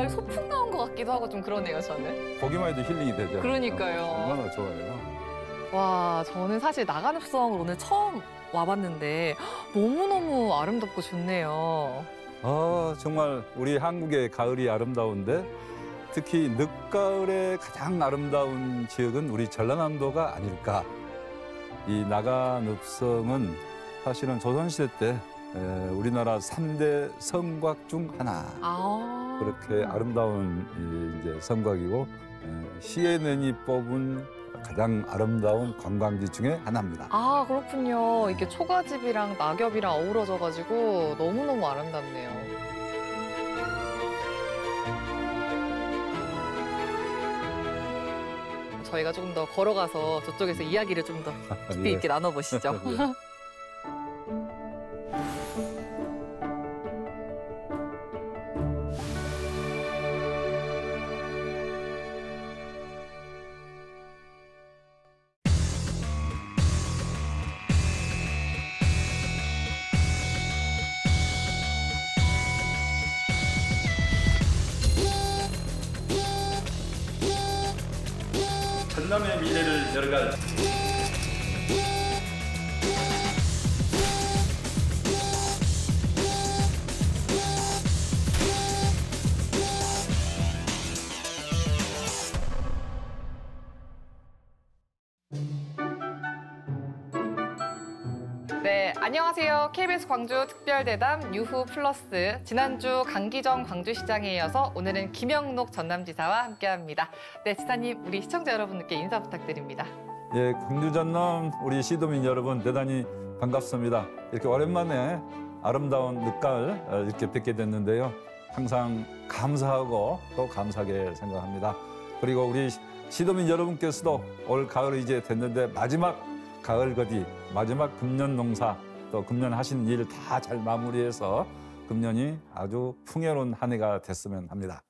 마을 소풍 나온 것 같기도 하고 좀 그러네요, 저는. 보기만 해도 힐링이 되죠. 그러니까요. 얼마나 좋아요. 와, 저는 사실 나간읍성을 오늘 처음 와봤는데 너무너무 아름답고 좋네요. 정말 우리 한국의 가을이 아름다운데 특히 늦가을의 가장 아름다운 지역은 우리 전라남도가 아닐까. 이 나간읍성은 사실은 조선시대 때 우리나라 3대 성곽 중 하나. 그렇게 아름다운 이제 성곽이고 CNN이 뽑은 가장 아름다운 관광지 중에 하나입니다. 아, 그렇군요. 이렇게 초가집이랑 낙엽이랑 어우러져가지고 너무너무 아름답네요. 저희가 조금 더 걸어가서 저쪽에서 이야기를 좀 더 깊이 있게 나눠보시죠. 예. 전남의 미래를 열어갈 네, 안녕하세요. KBS 광주 특별대담 유후 플러스. 지난주 강기정 광주시장에 이어서 오늘은 김영록 전남지사와 함께합니다. 네, 지사님, 우리 시청자 여러분께 인사 부탁드립니다. 예, 광주 전남 우리 시도민 여러분 대단히 반갑습니다. 이렇게 오랜만에 아름다운 늦가을 이렇게 뵙게 됐는데요. 항상 감사하고 또 감사하게 생각합니다. 그리고 우리 시도민 여러분께서도 올 가을 이제 됐는데 마지막 가을 거디, 마지막 금년 농사, 또 금년 하신 일 다 잘 마무리해서 금년이 아주 풍요로운 한 해가 됐으면 합니다.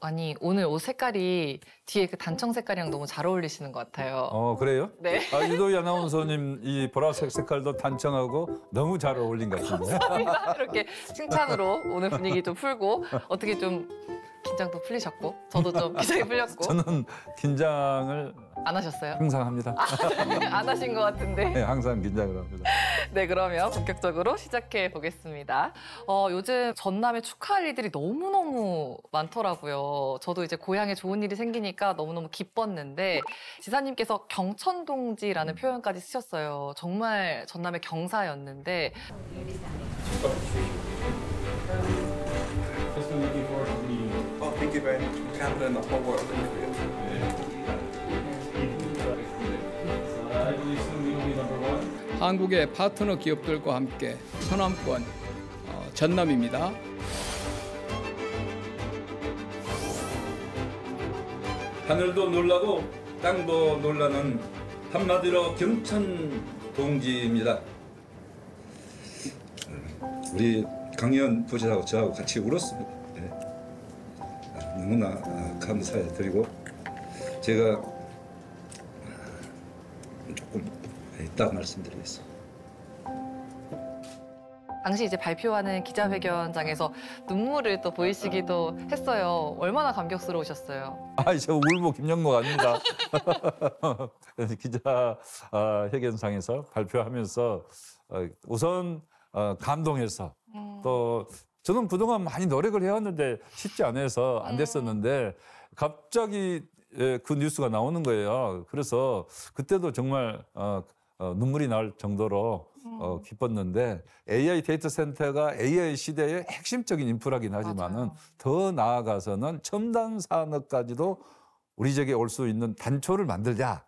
아니, 오늘 옷 색깔이 뒤에 그 단청 색깔이랑 너무 잘 어울리시는 것 같아요. 그래요? 네. 유도희 아나운서님 이 보라색 색깔도 단청하고 너무 잘 어울린 것 같은데. 감사합니다. 이렇게 칭찬으로 오늘 분위기 좀 풀고 어떻게 좀 긴장도 풀리셨고 저도 좀 긴장이 풀렸고. 저는 긴장을 안 하셨어요? 항상 합니다. 안 하신 것 같은데. 네, 항상 긴장을 합니다. 네, 그러면 본격적으로 시작해 보겠습니다. 요즘 전남에 축하할 일들이 너무너무 많더라고요. 저도 이제 고향에 좋은 일이 생기니까 너무너무 기뻤는데 지사님께서 경천동지라는 표현까지 쓰셨어요. 정말 전남의 경사였는데 Thank you very much. Canada and the whole world. 한국의 파트너 기업들과 함께 서남권 전남입니다. 하늘도 놀라고 땅도 놀라는 한마디로 경천 동지입니다. 우리 강의원 부지사하고 저하고 같이 울었습니다. 네. 너무나 감사해 드리고 제가 조금 이따 말씀드리겠습니다. 당시 이제 발표하는 기자회견장에서 눈물을 또 보이시기도 했어요. 얼마나 감격스러우셨어요? 저 울보 김영록 아닙니다. 기자 회견상에서 발표하면서 우선 감동해서 또 저는 그동안 많이 노력을 해왔는데 쉽지 않아서 안 됐었는데 갑자기 그 뉴스가 나오는 거예요. 그래서 그때도 정말 눈물이 날 정도로 기뻤는데 AI 데이터 센터가 AI 시대의 핵심적인 인프라긴 하지만은 맞아요. 더 나아가서는 첨단 산업까지도 우리 지역에 올 수 있는 단초를 만들자.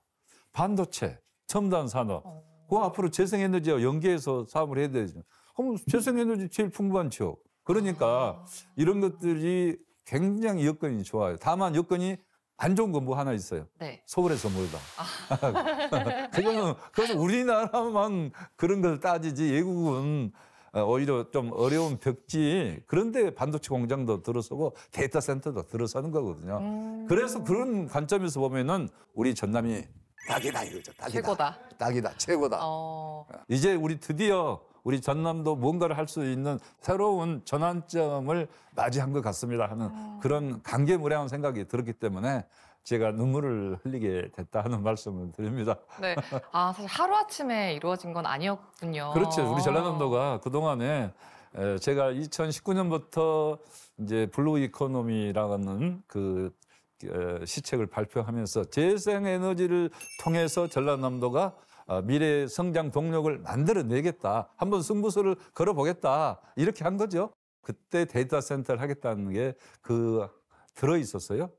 반도체, 첨단 산업. 그 앞으로 재생에너지와 연계해서 사업을 해야 되죠. 그럼 재생에너지 제일 풍부한 지역. 그러니까 이런 것들이 굉장히 여건이 좋아요. 다만 여건이 안 좋은 건 뭐 하나 있어요. 네. 서울에서 멀다. 그래서 우리나라만 그런 걸 따지지 외국은 오히려 좀 어려운 벽지. 그런데 반도체 공장도 들어서고 데이터 센터도 들어서는 거거든요. 그래서 그런 관점에서 보면은 우리 전남이 딱이다 이거죠. 딱이다. 최고다. 딱이다. 최고다. 어... 이제 우리 드디어 우리 전남도 뭔가를 할 수 있는 새로운 전환점을 맞이한 것 같습니다 하는 그런 감개무량한 생각이 들었기 때문에 제가 눈물을 흘리게 됐다 하는 말씀을 드립니다. 네. 아, 사실 하루아침에 이루어진 건 아니었군요. 그렇죠. 우리 전라남도가 그동안에 제가 2019년부터 이제 블루 이코노미라는 그 시책을 발표하면서 재생에너지를 통해서 전라남도가 미래 성장 동력을 만들어내겠다. 한번 승부수를 걸어보겠다. 이렇게 한 거죠. 그때 데이터 센터를 하겠다는 게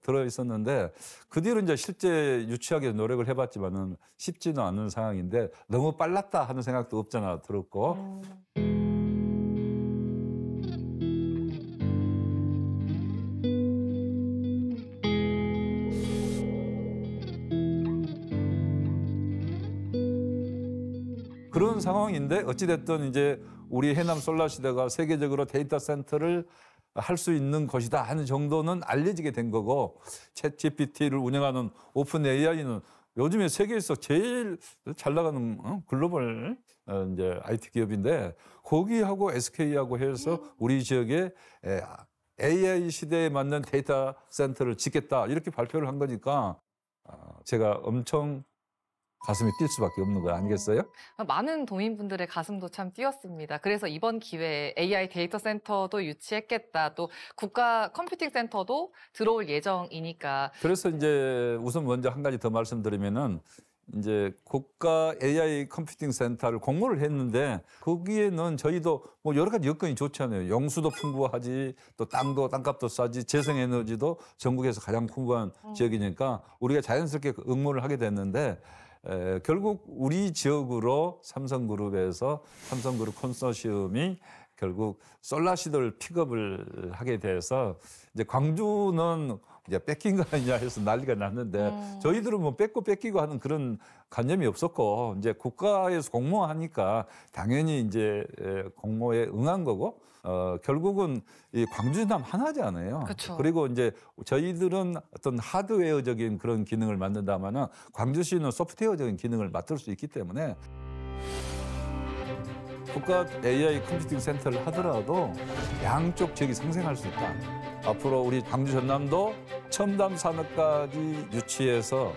들어있었는데 그 뒤로 이제 실제 유치하게 노력을 해봤지만은 쉽지는 않은 상황인데 너무 빨랐다 하는 생각도 없잖아 들었고. 그런 상황인데 어찌됐든 이제 우리 해남 솔라시대가 세계적으로 데이터 센터를 할 수 있는 것이다 하는 정도는 알려지게 된 거고 챗 GPT를 운영하는 오픈 AI는 요즘에 세계에서 제일 잘 나가는 글로벌 이제 IT 기업인데 거기하고 SK하고 해서 우리 지역에 AI 시대에 맞는 데이터 센터를 짓겠다 이렇게 발표를 한 거니까 제가 엄청 가슴이 뛸 수밖에 없는 거 아니겠어요? 많은 도민분들의 가슴도 참 뛰었습니다. 그래서 이번 기회에 AI 데이터 센터도 유치했겠다. 또 국가 컴퓨팅 센터도 들어올 예정이니까. 그래서 이제 우선 먼저 한 가지 더 말씀드리면은 이제 국가 AI 컴퓨팅 센터를 공모를 했는데 거기에는 저희도 뭐 여러 가지 여건이 좋잖아요. 용수도 풍부하지, 또 땅값도 싸지, 재생에너지도 전국에서 가장 풍부한 지역이니까 우리가 자연스럽게 응모를 하게 됐는데 결국 우리 지역으로 삼성그룹 컨소시엄이 결국 솔라시대를 픽업을 하게 돼서 이제 광주는 이제 뺏긴 거 아니냐 해서 난리가 났는데 저희들은 뭐 뺏기고 하는 그런 관념이 없었고 이제 국가에서 공모하니까 당연히 이제 공모에 응한 거고 결국은 이 광주남 하나잖아요. 그쵸. 그리고 이제 저희들은 어떤 하드웨어적인 그런 기능을 만든다면은 광주시는 소프트웨어적인 기능을 맡을 수 있기 때문에 국가 AI 컴퓨팅 센터를 하더라도 양쪽 지역이 상생할 수 있다. 앞으로 우리 광주 전남도 첨단 산업까지 유치해서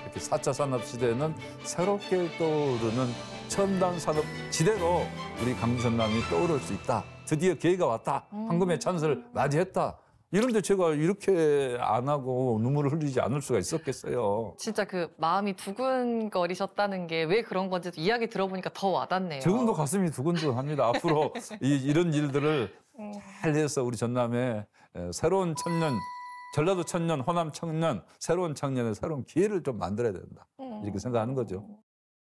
이렇게 4차 산업 시대는 새롭게 떠오르는 첨단 산업 지대로 우리 광주 전남이 떠오를 수 있다. 드디어 기회가 왔다. 황금의 찬스를 맞이했다. 이런데 제가 이렇게 안 하고 눈물을 흘리지 않을 수가 있었겠어요. 진짜 그 마음이 두근거리셨다는 게 왜 그런 건지 이야기 들어보니까 더 와닿네요. 지금도 가슴이 두근두근합니다. 앞으로 이런 일들을 잘 해서 우리 전남에 새로운 청년, 전라도 청년, 호남 청년, 새로운 청년의 새로운 기회를 좀 만들어야 된다. 이렇게 생각하는 거죠.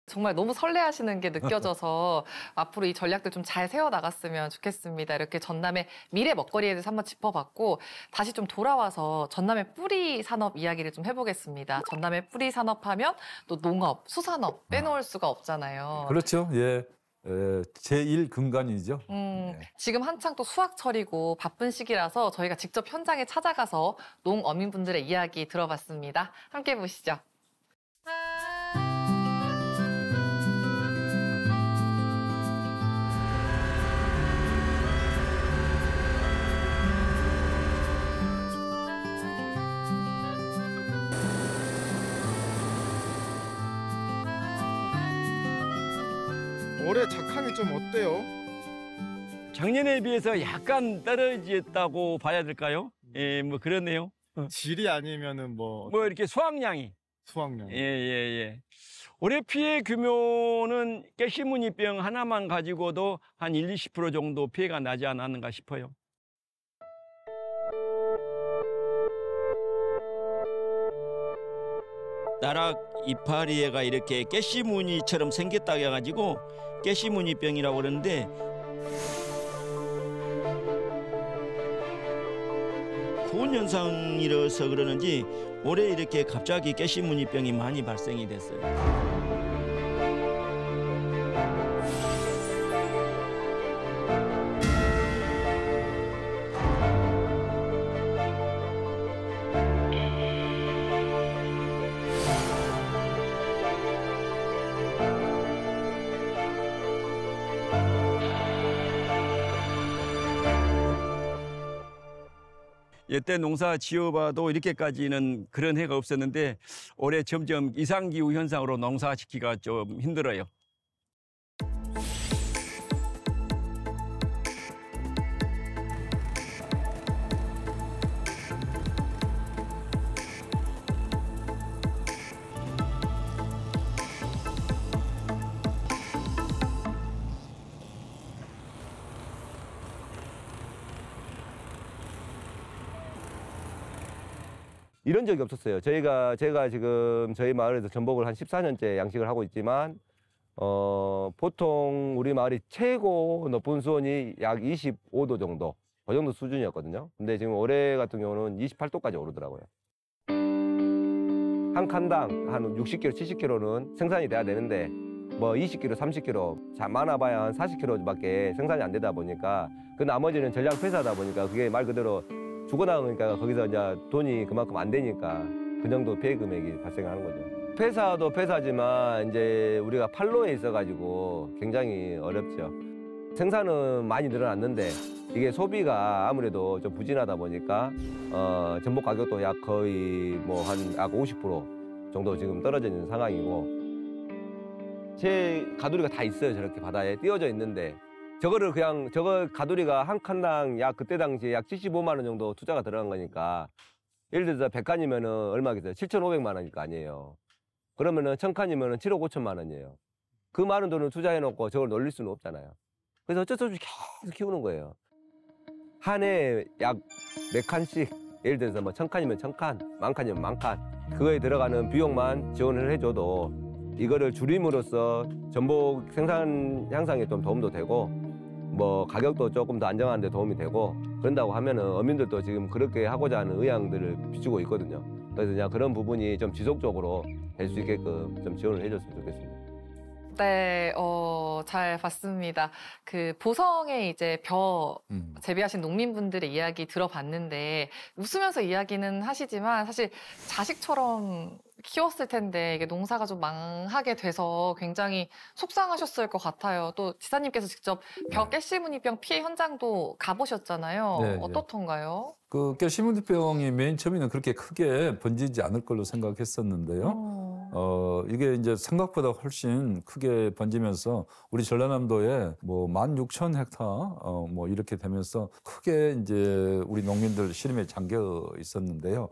정말 너무 설레하시는 게 느껴져서 앞으로 이 전략들 좀 잘 세워나갔으면 좋겠습니다. 이렇게 전남의 미래 먹거리에 대해서 한번 짚어봤고 다시 좀 돌아와서 전남의 뿌리 산업 이야기를 좀 해보겠습니다. 전남의 뿌리 산업하면 또 농업, 수산업 빼놓을 수가 없잖아요. 그렇죠. 예. 제1근간이죠. 지금 한창 또 수확철이고 바쁜 시기라서 저희가 직접 현장에 찾아가서 농어민분들의 이야기 들어봤습니다. 함께 보시죠. 올해 작황이 좀 어때요? 작년에 비해서 약간 떨어졌다고 봐야 될까요? 예, 뭐 그렇네요. 질이 아니면은 뭐 이렇게 수확량이. 수확량. 예. 올해 피해 규모는 깨시무늬병 하나만 가지고도 한 20% 정도 피해가 나지 않았는가 싶어요. 나락 이파리가 이렇게 깨시무늬처럼 생겼다고 해가지고 깨시무늬병이라고 그러는데 좋은 현상이라서 그러는지 올해 이렇게 갑자기 깨시무늬병이 많이 발생이 됐어요. 이때 농사 지어봐도 이렇게까지는 그런 해가 없었는데 올해 점점 이상기후 현상으로 농사 짓기가 좀 힘들어요. 이런 적이 없었어요. 제가 지금 저희 마을에서 전복을 한 14년째 양식을 하고 있지만 보통 우리 마을이 최고 높은 수온이 약 25도 정도, 그 정도 수준이었거든요. 근데 지금 올해 같은 경우는 28도까지 오르더라고요. 한 칸당 한 60kg, 70kg는 생산이 돼야 되는데 뭐 20kg, 30kg, 많아봐야 한 40kg밖에 생산이 안 되다 보니까 그 나머지는 전량 폐사하다 보니까 그게 말 그대로 죽어나가니까 거기서 이제 돈이 그만큼 안 되니까 그 정도 피해 금액이 발생하는 거죠. 폐사도 폐사지만 이제 우리가 판로에 있어가지고 굉장히 어렵죠. 생산은 많이 늘어났는데 이게 소비가 아무래도 좀 부진하다 보니까 전복 가격도 약 거의 뭐 한 약 50% 정도 지금 떨어져 있는 상황이고 제 가두리가 다 있어요. 저렇게 바다에 띄어져 있는데 저거를 그냥 저거 가두리가 한 칸당 약 그때 당시에 약 75만 원 정도 투자가 들어간 거니까 예를 들어서 100칸이면은 얼마겠어요? 7,500만 원일 거 아니에요. 그러면은 1000칸이면은 7억 5천만 원이에요. 그 많은 돈을 투자해 놓고 저걸 놀릴 수는 없잖아요. 그래서 어쩔 수 없이 계속 키우는 거예요. 한 해에 약 몇 칸씩 예를 들어서 뭐 1000칸이면 1000칸, 10,000칸이면 10,000칸 그거에 들어가는 비용만 지원을 해줘도 이거를 줄임으로써 전복 생산 향상에 좀 도움도 되고 뭐 가격도 조금 더 안정하는 데 도움이 되고 그런다고 하면은 어민들도 지금 그렇게 하고자 하는 의향들을 비추고 있거든요. 그래서 그냥 그런 부분이 좀 지속적으로 될 수 있게끔 좀 지원을 해줬으면 좋겠습니다. 네, 잘 봤습니다. 그 보성에 이제 벼 재배하신 농민분들의 이야기 들어봤는데 웃으면서 이야기는 하시지만 사실 자식처럼 키웠을 텐데 이게 농사가 좀 망하게 돼서 굉장히 속상하셨을 것 같아요. 또 지사님께서 직접 벼 깨씨무늬병 피해 현장도 가보셨잖아요. 네, 어떻던가요? 그 깨씨무늬병이 맨 처음에는 그렇게 크게 번지지 않을 걸로 생각했었는데요. 이게 이제 생각보다 훨씬 크게 번지면서 우리 전라남도에 뭐 16,000헥타 뭐 이렇게 되면서 크게 이제 우리 농민들 시름에 잠겨 있었는데요.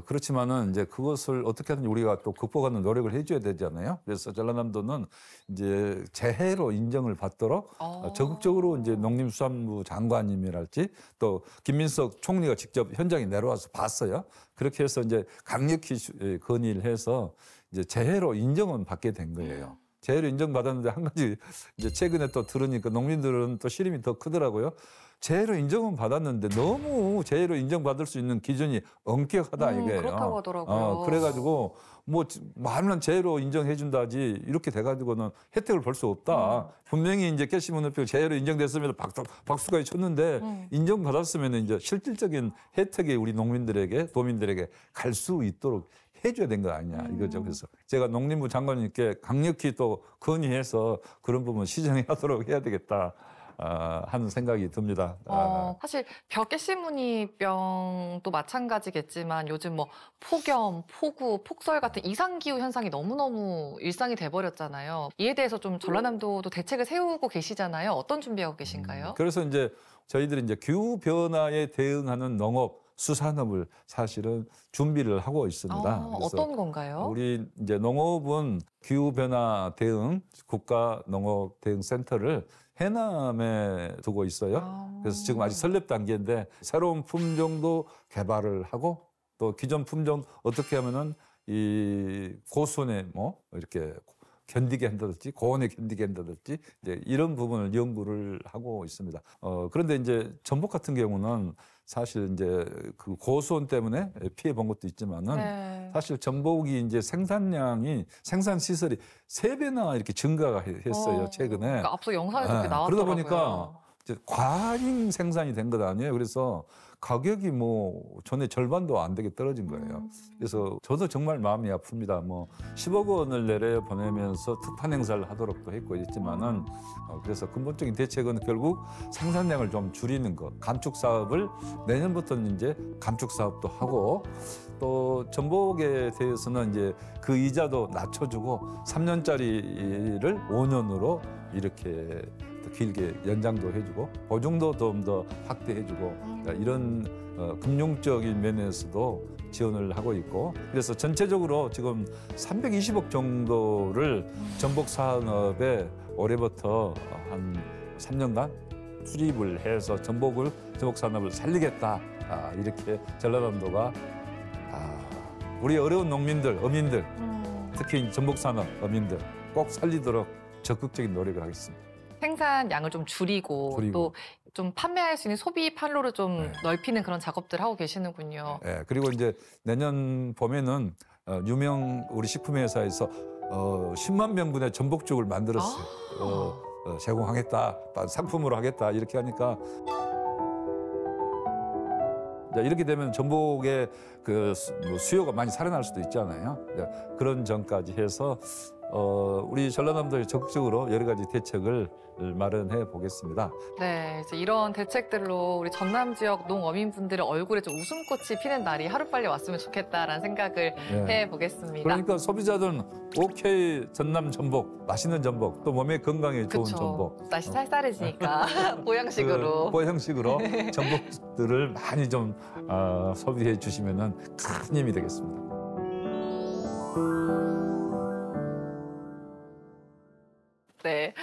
그렇지만은 이제 그것을 어떻게든 우리가 또 극복하는 노력을 해줘야 되잖아요. 그래서 전라남도는 이제 재해로 인정을 받도록 적극적으로 이제 농림수산부 장관님이랄지 또 김민석 총리가 직접 현장에 내려와서 봤어요. 그렇게 해서 이제 강력히 건의를 해서 이제 재해로 인정은 받게 된 거예요. 재해로 인정받았는데 한 가지 이제 최근에 또 들으니까 농민들은 또 시름이 더 크더라고요. 재해로 인정은 받았는데 너무 재해로 인정받을 수 있는 기준이 엄격하다 이거예요. 그렇다고 하더라고요. 그래가지고 뭐 말만 재해로 인정해준다지 이렇게 돼가지고는 혜택을 볼 수 없다. 분명히 이제 깨씨무늬병 재해로 인정됐으면 박수까지 쳤는데 인정받았으면 이제 실질적인 혜택이 우리 농민들에게 도민들에게 갈 수 있도록 해줘야 된 거 아니냐 이거죠. 그래서 제가 농림부 장관님께 강력히 또 건의해서 그런 부분 시정하도록 해야 되겠다. 하는 생각이 듭니다. 사실 벼 깨씨무늬병도 마찬가지겠지만 요즘 뭐 폭염, 폭우, 폭설 같은 이상기후 현상이 너무너무 일상이 돼버렸잖아요. 이에 대해서 좀 전라남도도 대책을 세우고 계시잖아요. 어떤 준비하고 계신가요? 그래서 이제 저희들이 이제 기후 변화에 대응하는 농업, 수산업을 사실은 준비를 하고 있습니다. 그래서 어떤 건가요? 우리 이제 농업은 기후 변화 대응 국가 농업 대응 센터를 해남에 두고 있어요. 그래서 지금 아직 설립 단계인데 새로운 품종도 개발을 하고 또 기존 품종 어떻게 하면은 이 고수온에 뭐 이렇게 견디게 한다든지 고온에 견디게 한다든지 이제 이런 부분을 연구를 하고 있습니다. 그런데 이제 전복 같은 경우는 사실 이제 그 고수온 때문에 피해 본 것도 있지만은 사실 전복이 이제 생산량이 생산 시설이 3배나 이렇게 증가가 했어요 최근에. 그러니까 앞서 영상에 그렇게 나왔더라고요. 그러다 보니까 이제 과잉 생산이 된 것 아니에요. 그래서 가격이 뭐 전에 절반도 안 되게 떨어진 거예요. 그래서 저도 정말 마음이 아픕니다. 뭐 10억 원을 내려 보내면서 특판 행사를 하도록도 했고 있지만은 그래서 근본적인 대책은 결국 생산량을 좀 줄이는 것. 감축 사업을 내년부터는 이제 감축 사업도 하고 또 전복에 대해서는 이제 그 이자도 낮춰주고 3년짜리를 5년으로 이렇게 더 길게 연장도 해주고 보증도 좀 더 확대해주고 그러니까 이런 금융적인 면에서도 지원을 하고 있고 그래서 전체적으로 지금 320억 정도를 전복 산업에 올해부터 한 3년간 투입을 해서 전복 산업을 살리겠다 이렇게 전라남도가 우리 어려운 농민들, 어민들 특히 전복 산업 어민들 꼭 살리도록 적극적인 노력을 하겠습니다. 생산량을 좀 줄이고 또 좀 판매할 수 있는 소비 판로를 좀 넓히는 그런 작업들을 하고 계시는군요. 네, 그리고 이제 내년 봄에는 유명 우리 식품회사에서 10만 명분의 전복죽을 만들었어요. 제공하겠다, 상품으로 하겠다 이렇게 하니까 이렇게 되면 전복의 그 수요가 많이 살아날 수도 있잖아요. 그런 점까지 해서 우리 전라남도에 적극적으로 여러 가지 대책을 마련해 보겠습니다. 네, 이제 이런 대책들로 우리 전남 지역 농어민분들의 얼굴에 좀 웃음꽃이 피는 날이 하루빨리 왔으면 좋겠다라는 생각을 해보겠습니다. 그러니까 소비자들은 오케이 전남 전복, 맛있는 전복, 또 몸에 건강에 좋은 전복. 날씨 쌀쌀해지니까 보양식으로. 보양식으로 전복들을 많이 좀 소비해 주시면 큰 힘이 되겠습니다. 네,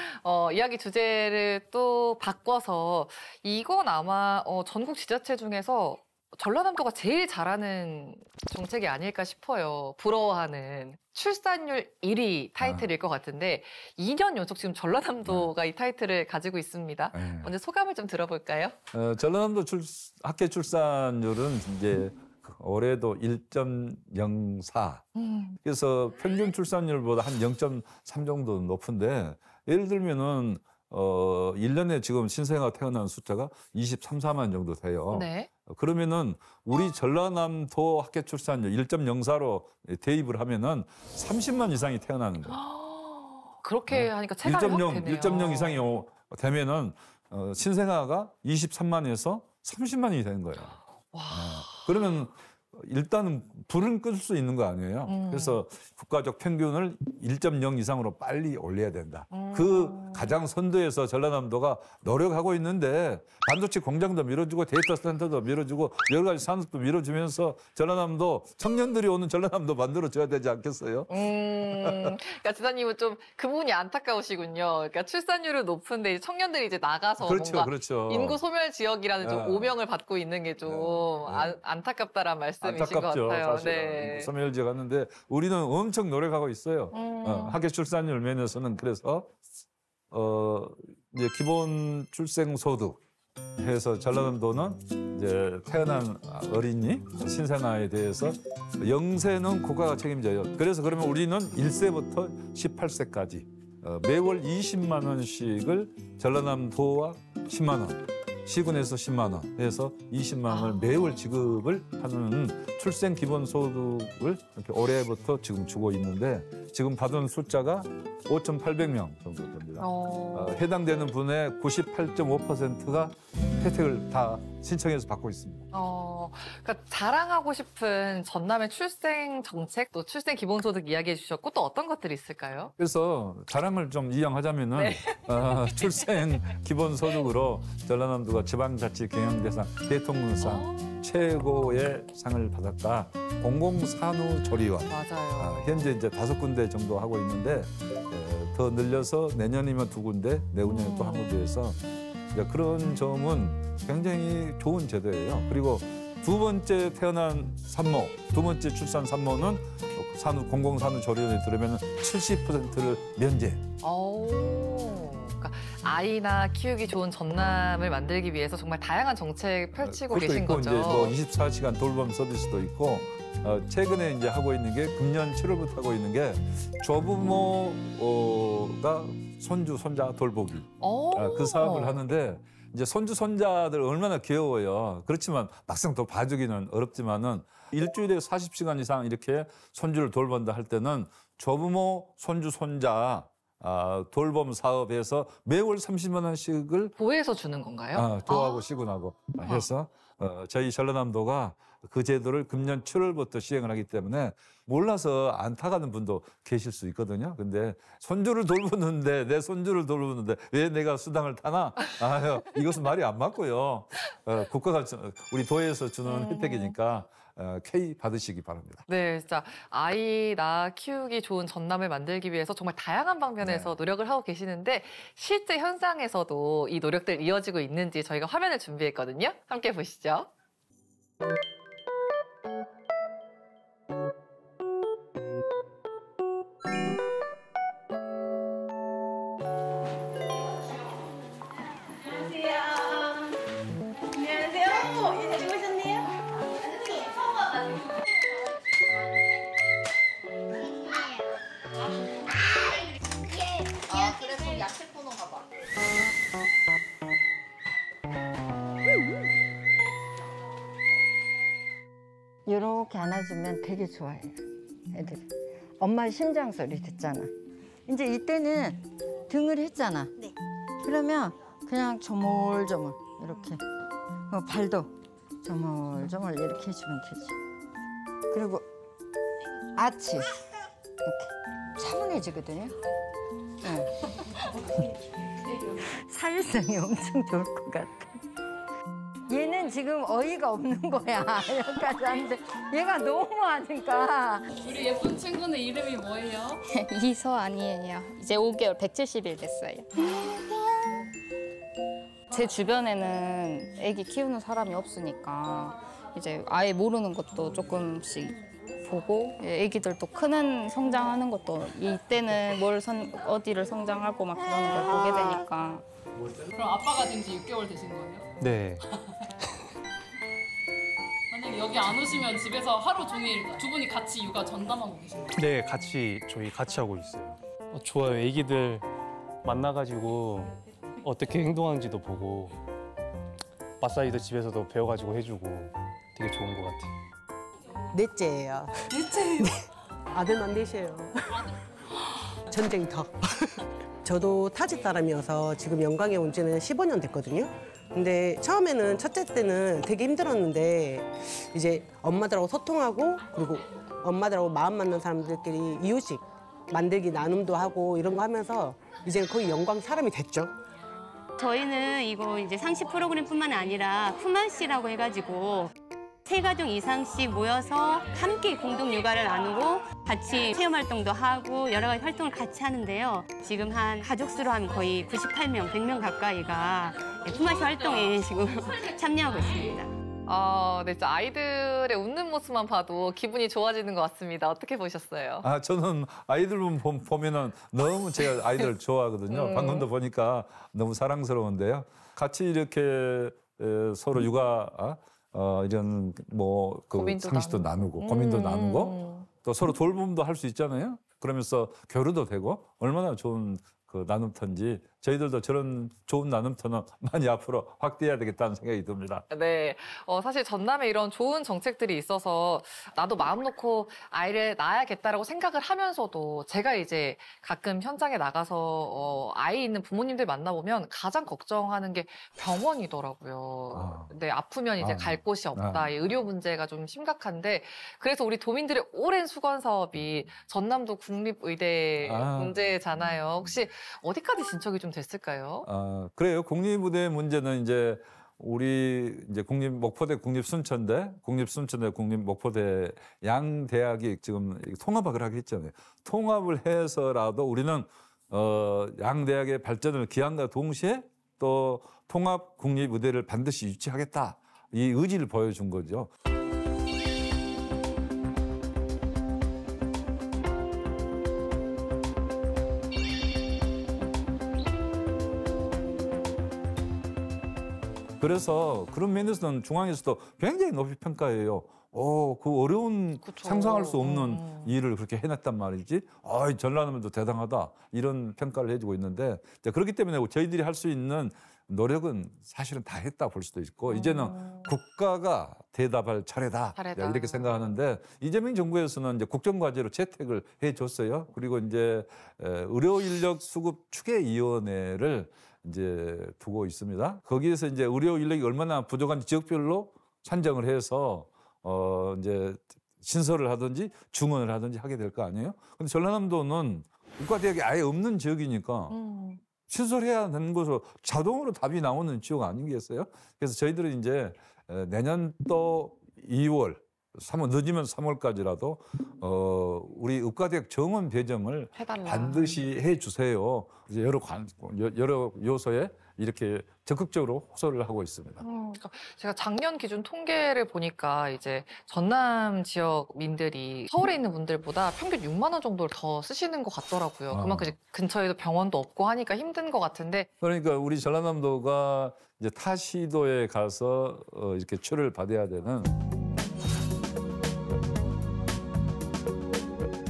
이야기 주제를 또 바꿔서 이건 아마 전국 지자체 중에서 전라남도가 제일 잘하는 정책이 아닐까 싶어요. 부러워하는 출산율 1위 타이틀일 것 같은데 2년 연속 지금 전라남도가 이 타이틀을 가지고 있습니다. 먼저 소감을 좀 들어볼까요? 전라남도 학계 출산율은 이제 올해도 1.04. 그래서 평균 출산율보다 한 0.3 정도 높은데 예를 들면은 1년에 지금 신생아가 태어난 숫자가 23~24만 정도 돼요. 네. 그러면은 우리 전라남도 학계 출산율 1.04로 대입을 하면은 30만 이상이 태어나는 거예요. 그렇게 하니까 체감이 확 되네요. 1.0 이상이 되면은 신생아가 23만에서 30만이 되는 거예요. 와. 그러면 일단은 불은 끌 수 있는 거 아니에요. 그래서 국가적 평균을 1.0 이상으로 빨리 올려야 된다. 그 가장 선두에서 전라남도가 노력하고 있는데 반도체 공장도 밀어주고 데이터 센터도 밀어주고 여러 가지 산업도 밀어주면서 전라남도 청년들이 오는 전라남도 만들어줘야 되지 않겠어요? 그러니까 지사님은 좀 그 부분이 안타까우시군요. 그러니까 출산율은 높은데 청년들이 이제 나가서 뭔가 인구 소멸 지역이라는 좀 오명을 받고 있는 게 좀 안타깝다라는 말씀이신 것 같아요. 사실은 소멸 지역 갔는데 우리는 엄청 노력하고 있어요. 학계 출산율 면에서는 그래서 이제 기본 출생 소득 해서 전라남도는 이제 태어난 어린이 신생아에 대해서 영세는 국가가 책임져요. 그래서 그러면 우리는 1세부터 18세까지 매월 20만 원씩을 전라남도와 10만 원, 시군에서 10만 원 해서 20만 원을 매월 지급을 하는 출생 기본 소득을 이렇게 올해부터 지금 주고 있는데 지금 받은 숫자가 5,800명 정도 됩니다. 해당되는 분의 98.5%가 혜택을 다 신청해서 받고 있습니다. 그러니까 자랑하고 싶은 전남의 출생 정책, 또 출생 기본소득 이야기해 주셨고 또 어떤 것들이 있을까요? 그래서 자랑을 좀 이양하자면은 출생 기본소득으로 전라남도가 지방자치 경영대상 대통령상 최고의 상을 받았다. 공공산후조리원. 맞아요. 현재 이제 5군데 정도 하고 있는데 더 늘려서 내년이면 2군데, 내후년에 또 한 군데에서 그런 점은 굉장히 좋은 제도예요. 그리고 두 번째 태어난 산모, 두 번째 출산 산모는 공공산후조리원에 들으면 70%를 면제. 그러니까 아이나 키우기 좋은 전남을 만들기 위해서 정말 다양한 정책 펼치고 계신 있고, 거죠. 이제 뭐 24시간 돌봄 서비스도 있고 최근에 이제 하고 있는 게 금년 7월부터 하고 있는 게 조부모가 손주 손자 돌보기 그 사업을 하는데 이제 손주 손자들 얼마나 귀여워요. 그렇지만 막상 또 봐주기는 어렵지만은 일주일에 40시간 이상 이렇게 손주를 돌본다 할 때는 조부모 손주 손자 돌봄 사업에서 매월 30만 원씩을 도에서 주는 건가요? 도하고 시군하고 해서 저희 전라남도가 그 제도를 금년 7월부터 시행을 하기 때문에 몰라서 안 타가는 분도 계실 수 있거든요. 근데 손주를 돌보는데 내 손주를 돌보는데 왜 내가 수당을 타나? 아유, 이것은 말이 안 맞고요. 국가가 우리 도에서 주는 혜택이니까 K 받으시기 바랍니다. 네, 진짜 아이 낳아 키우기 좋은 전남을 만들기 위해서 정말 다양한 방면에서 노력을 하고 계시는데 실제 현장에서도 이 노력들 이어지고 있는지 저희가 화면을 준비했거든요. 함께 보시죠. 이렇게 안아주면 되게 좋아해요, 애들이. 엄마 심장 소리 듣잖아. 이제 이때는 등을 했잖아. 네. 그러면 그냥 조물조물 이렇게. 발도 조물조물 이렇게 해주면 되지. 그리고 아치 이렇게 차분해지거든요. 네. 사회성이 엄청 좋을 것 같아. 얘는 지금 어이가 없는 거야. 여기까지 하는데 얘가 너무 하니까. 우리 예쁜 친구는 이름이 뭐예요? 이서안이에요. 이제 5개월, 170일 됐어요. 제 주변에는 아기 키우는 사람이 없으니까 이제 아예 모르는 것도 조금씩 보고 아기들도 크는 성장하는 것도 이때는 어디를 성장하고 막 그러는 걸 보게 되니까. 그럼 아빠가 된 지 6개월 되신 거예요? 네. 만약에 여기 안 오시면 집에서 하루 종일 두 분이 같이 육아 전담하고 계신가요? 네, 저희 같이 하고 있어요. 좋아요. 애기들 만나가지고 어떻게 행동하는지도 보고 마사지도 집에서도 배워가지고 해주고 되게 좋은 것 같아요. 넷째예요. 넷째예요? 아들만 넷이에요. 전쟁터. 저도 타지 사람이어서 지금 영광에 온 지는 15년 됐거든요. 근데 처음에는 첫째 때는 되게 힘들었는데 이제 엄마들하고 소통하고 그리고 엄마들하고 마음 맞는 사람들끼리 이유식 만들기 나눔도 하고 이런 거 하면서 이제 거의 영광 사람이 됐죠. 저희는 이거 이제 상시 프로그램뿐만 아니라 품앗이라고 해가지고 3가족 이상씩 모여서 함께 공동 육아를 나누고 같이 체험 활동도 하고 여러 가지 활동을 같이 하는데요. 지금 한 가족 수로 하면 거의 98명, 100명 가까이가 품앗이 활동에 지금 참여하고 있습니다. 네, 진짜 아이들의 웃는 모습만 봐도 기분이 좋아지는 것 같습니다. 어떻게 보셨어요? 저는 아이들 보면은 너무 제가 아이들 좋아하거든요. 방금도 보니까 너무 사랑스러운데요. 같이 이렇게 서로 육아 이런 상식도 나누고 고민도 나누고 또 서로 돌봄도 할 수 있잖아요. 그러면서 교류도 되고 얼마나 좋은 그 나눔터인지 저희들도 저런 좋은 나눔터는 많이 앞으로 확대해야 되겠다는 생각이 듭니다. 네, 사실 전남에 이런 좋은 정책들이 있어서 나도 마음 놓고 아이를 낳아야겠다라고 생각을 하면서도 제가 이제 가끔 현장에 나가서 아이 있는 부모님들 만나보면 가장 걱정하는 게 병원이더라고요. 근데 아프면 이제 갈 곳이 없다. 이 의료 문제가 좀 심각한데 그래서 우리 도민들의 오랜 수건 사업이 전남도 국립의대 문제잖아요. 혹시 어디까지 진척이 좀 됐을까요? 그래요. 국립의대 문제는 이제 우리 이제 목포대 국립순천대, 국립목포대 양 대학이 지금 통합을 하게 했잖아요. 통합을 해서라도 우리는 양 대학의 발전을 기한과 동시에 또 통합 국립의대를 반드시 유치하겠다. 이 의지를 보여준 거죠. 그래서 그런 면에서는 중앙에서도 굉장히 높이 평가해요. 그 어려운 상상할 수 없는 일을 그렇게 해냈단 말이지. 전라남도 대단하다. 이런 평가를 해주고 있는데 그렇기 때문에 저희들이 할 수 있는 노력은 사실은 다 했다 볼 수도 있고 이제는 국가가 대답할 차례다 이렇게 생각하는데 이재명 정부에서는 이제 국정과제로 채택을 해줬어요. 그리고 이제 의료 인력 수급 추계위원회를 이제 두고 있습니다. 거기에서 이제 의료 인력이 얼마나 부족한지 지역별로 산정을 해서 이제 신설을 하든지 중원을 하든지 하게 될 거 아니에요. 근데 전라남도는 국가대학이 아예 없는 지역이니까 신설해야 되는 것으로 자동으로 답이 나오는 지역 아니겠어요? 그래서 저희들은 이제 내년도 2월, 3월 늦으면 3월까지라도 우리 의과대학 정원 배정을 반드시 해주세요. 이제 여러 요소에 이렇게 적극적으로 호소를 하고 있습니다. 그러니까 제가 작년 기준 통계를 보니까 이제 전남 지역 민들이 서울에 있는 분들보다 평균 6만 원 정도를 더 쓰시는 것 같더라고요. 그만큼 이제 근처에도 병원도 없고 하니까 힘든 것 같은데. 그러니까 우리 전라남도가 이제 타 시도에 가서 이렇게 출을 받아야 되는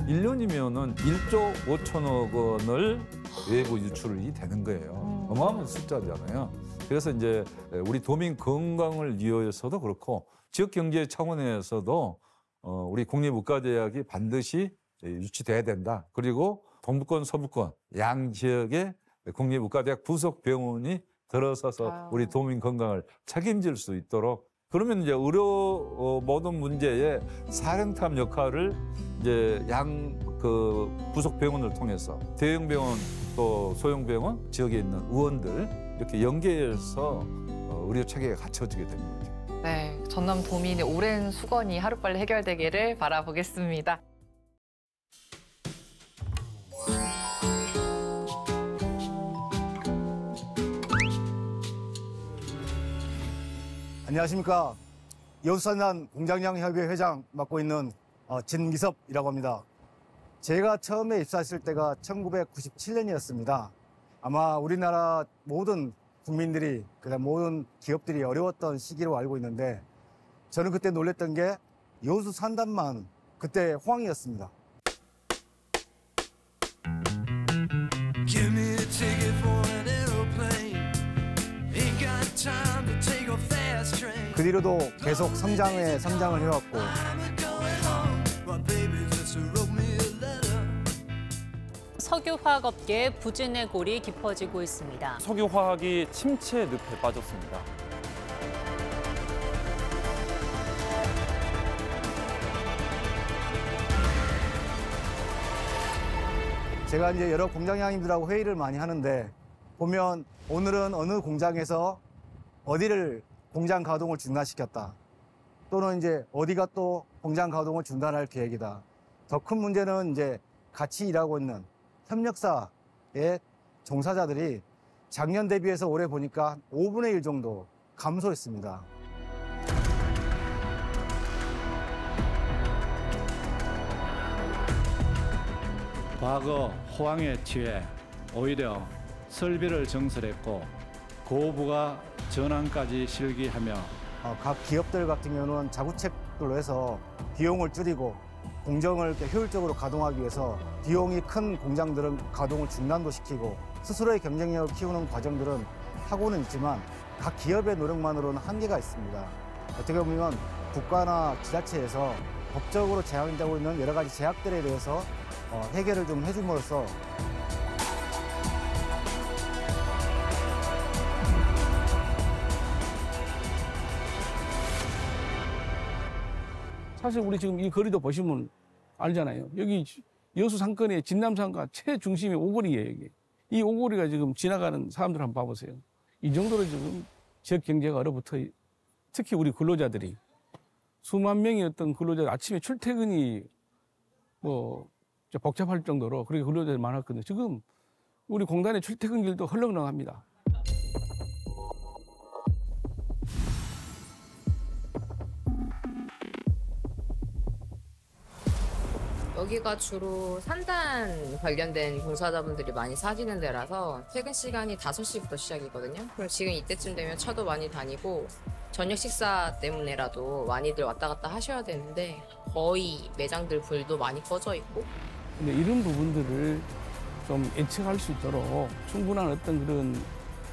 1년이면은 1조 5천억 원을 외부 유출이 되는 거예요. 어마어마한 숫자잖아요. 그래서 이제 우리 도민 건강을 위해서도 그렇고 지역 경제 차원에서도 우리 국립의과대학이 반드시 유치돼야 된다. 그리고 동부권, 서부권 양 지역에 국립의과대학 부속 병원이 들어서서 우리 도민 건강을 책임질 수 있도록 그러면 이제 의료 모든 문제의 사령탑 역할을 이제 그 부속 병원을 통해서 대형 병원 또 소형 병원 지역에 있는 의원들 이렇게 연계해서 의료 체계가 갖춰지게 되는 거죠. 네, 전남 도민의 오랜 수건이 하루빨리 해결되기를 바라보겠습니다. 안녕하십니까. 여수산단 공장장협의회 회장 맡고 있는 진미섭이라고 합니다. 제가 처음에 입사했을 때가 1997년이었습니다. 아마 우리나라 모든 국민들이 그다음 모든 기업들이 어려웠던 시기로 알고 있는데 저는 그때 놀랬던 게 여수 산단만 그때 호황이었습니다. 그 뒤로도 계속 성장을 해왔고 석유화학업계의 부진의 골이 깊어지고 있습니다. 석유화학이 침체 늪에 빠졌습니다. 제가 이제 여러 공장장님들하고 회의를 많이 하는데 보면 오늘은 어느 공장에서 어디를 공장 가동을 중단시켰다. 또는 이제 어디가 또 공장 가동을 중단할 계획이다. 더 큰 문제는 이제 같이 일하고 있는 협력사의 종사자들이 작년 대비해서 올해 보니까 5분의 1 정도 감소했습니다. 과거 호황에 취해 오히려 설비를 증설했고 고부가 전환까지 실기하며 각 기업들 같은 경우는 자구책들로 해서 비용을 줄이고 공정을 효율적으로 가동하기 위해서 비용이 큰 공장들은 가동을 중단도 시키고 스스로의 경쟁력을 키우는 과정들은 하고는 있지만 각 기업의 노력만으로는 한계가 있습니다. 어떻게 보면 국가나 지자체에서 법적으로 제한되고 있는 여러 가지 제약들에 대해서 해결을 좀 해줌으로써 사실 우리 지금 이 거리도 보시면 알잖아요. 여기 여수 상권의 진남산과 최중심이 오거리예요. 여기. 이 오거리가 지금 지나가는 사람들 한번 봐보세요. 이 정도로 지금 지역 경제가 얼어붙어 특히 우리 근로자들이 수만 명의 어떤 근로자 아침에 출퇴근이 뭐 복잡할 정도로 그렇게 근로자들이 많았거든요. 지금 우리 공단의 출퇴근길도 헐렁렁합니다. 여기가 주로 산단 관련된 종사자분들이 많이 사시는 데라서 퇴근 시간이 5시부터 시작이거든요. 그럼 지금 이때쯤 되면 차도 많이 다니고 저녁 식사 때문에라도 많이들 왔다 갔다 하셔야 되는데 거의 매장들 불도 많이 꺼져 있고. 근데 이런 부분들을 좀 예측할 수 있도록 충분한 어떤 그런